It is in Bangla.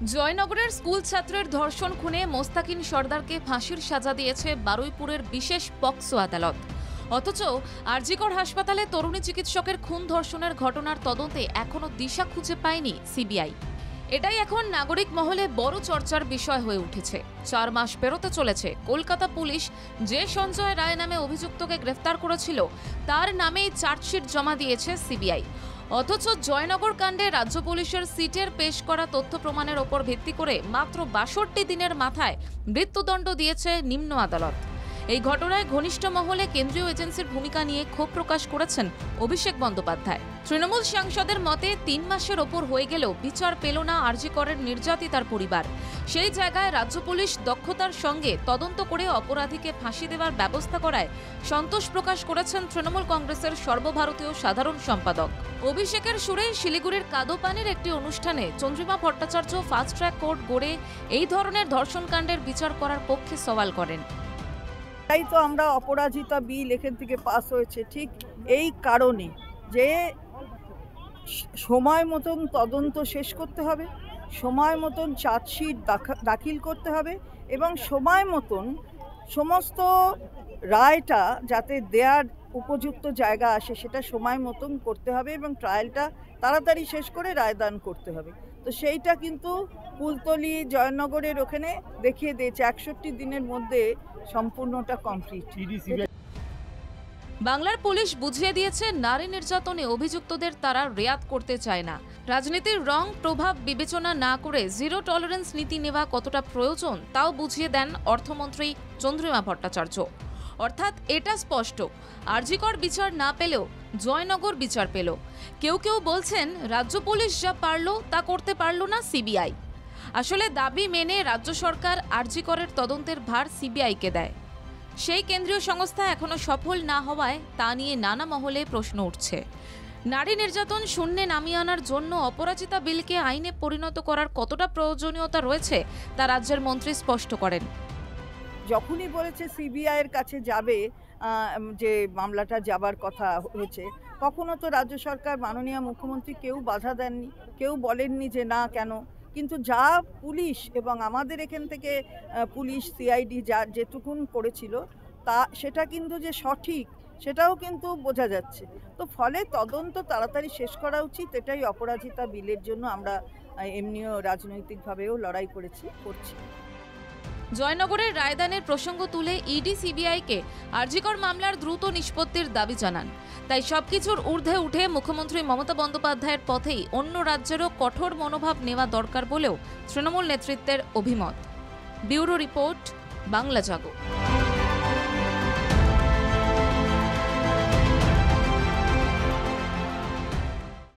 জয়নগরের স্কুল ছাত্রের ধর্ষণ খুনে মোস্তাকিন সর্দারকে ফাঁসির সাজা দিয়েছে বারুইপুরের বিশেষ পক্সো আদালত। অথচ আরজিকর হাসপাতালে তরুণী চিকিৎসকের খুন ধর্ষণের ঘটনার তদন্তে এখনো দিশা খুঁজে পায়নি সিবিআই। এটাই এখন নাগরিক মহলে বড় চর্চার বিষয় হয়ে উঠেছে। 4 মাস পেরোতে চলেছে, কলকাতা পুলিশ যে সঞ্জয় রায় নামে অভিযুক্তকে গ্রেফতার করেছিল তার নামেই চার্জশিট জমা দিয়েছে সিবিআই। অথচ জয়নগর কাণ্ডে রাজ্য পুলিশের সিটের পেশ করা তথ্য প্রমাণের ওপর ভিত্তি করে মাত্র 62 দিনের মাথায় মৃত্যুদণ্ড দিয়েছে নিম্ন আদালত। এই ঘটনায় ঘনিষ্ঠ মহলে কেন্দ্রীয় এজেন্সির ভূমিকা নিয়ে ক্ষোভ প্রকাশ করেছেন অভিষেক বন্দ্যোপাধ্যায়। তৃণমূল সাংসদের মতে 3 মাসের ওপর হয়ে গেলেও বিচার পেল না আরজিকরের নির্যাতিতার পরিবার। সেই জায়গায় রাজ্য পুলিশ দক্ষতার সঙ্গে তদন্ত করে অপরাধীকে ফাঁসি দেওয়ার ব্যবস্থা করায় সন্তোষ প্রকাশ করেছেন তৃণমূল কংগ্রেসের সর্বভারতীয় সাধারণ সম্পাদক। অভিষেকের সুরে শিলিগুড়ির কাদোপানির একটি অনুষ্ঠানে Chandrima Bhattacharya fast track court গড়ে এই ধরনের ধর্ষণকাণ্ডের বিচার করার পক্ষে সওয়াল করেন। তাই তো আমরা অপরাজিতা বিল এখান থেকে পাস হয়েছে ঠিক এই কারণে যে সময় মতন তদন্ত শেষ করতে হবে, সময় মতন চার্জশিট দাখিল করতে হবে এবং সময় মতন সমস্ত রায়টা যাতে দেওয়ার উপযুক্ত জায়গা আসে সেটা সময় মতন করতে হবে এবং ট্রায়ালটা তাড়াতাড়ি শেষ করে রায়দান করতে হবে। তো সেইটা কিন্তু কুলতলি জয়নগরের ওখানে দেখিয়ে দিয়েছে 61 দিনের মধ্যে সম্পূর্ণটা কমপ্লিট। বাংলার পুলিশ বুঝিয়ে দিয়েছে নারী নির্যাতনে অভিযুক্তদের তারা রেয়াত করতে চায় না। রাজনীতির রং প্রভাব বিবেচনা না করে জিরো টলারেন্স নীতি নেওয়া কতটা প্রয়োজন তাও বুঝিয়ে দেন অর্থমন্ত্রী চন্দ্রিমা ভট্টাচার্য। অর্থাৎ এটা স্পষ্ট, আরজিকর বিচার না পেলেও জয়নগর বিচার পেল। কেউ কেউ বলছেন রাজ্য পুলিশ যা পারল তা করতে পারল না সিবিআই। আসলে দাবি মেনে রাজ্য সরকার আরজিকরের তদন্তের ভার সিবিআইকে দেয়। সেই কেন্দ্রীয় সংস্থা এখনো সফল না হওয়ায় তা নিয়ে নানা মহলে প্রশ্ন উঠছে। নারী নির্যাতন শূন্যে নামিয়ে আনার জন্য অপরাজিতা বিলকে আইনে পরিণত করার কতটা প্রয়োজনীয়তা রয়েছে তা রাজ্যের মন্ত্রী স্পষ্ট করেন। যখনই বলেছে সিবিআইয়ের কাছে যাবে, যে মামলাটা যাবার কথা হয়েছে, কখনো তো রাজ্য সরকার মাননীয় মুখ্যমন্ত্রী কেউ বাধা দেননি, কেউ বলেননি যে না কেন। কিন্তু যা পুলিশ এবং আমাদের এখান থেকে পুলিশ সিআইডি যা যেটুকুন করেছিল তা সেটা কিন্তু যে সঠিক সেটাও কিন্তু বোঝা যাচ্ছে। তো ফলে তদন্ত তাড়াতাড়ি শেষ করা উচিত, এটাই অপরাজিতা বিলের জন্য আমরা এমনিও রাজনৈতিকভাবেও লড়াই করছি। জয়নগরের রায়দানের প্রসঙ্গ তুলে ইডি সিবিআইকে আরজিকর মামলার দ্রুত নিষ্পত্তির দাবি জানান। তাই সবকিছুর ঊর্ধ্বে উঠে মুখ্যমন্ত্রী মমতা বন্দ্যোপাধ্যায়ের পথেই অন্য রাজ্যেরও কঠোর মনোভাব নেওয়া দরকার বলেও তৃণমূল নেতৃত্বের অভিমত। ব্যুরো রিপোর্ট, বাংলা জাগো।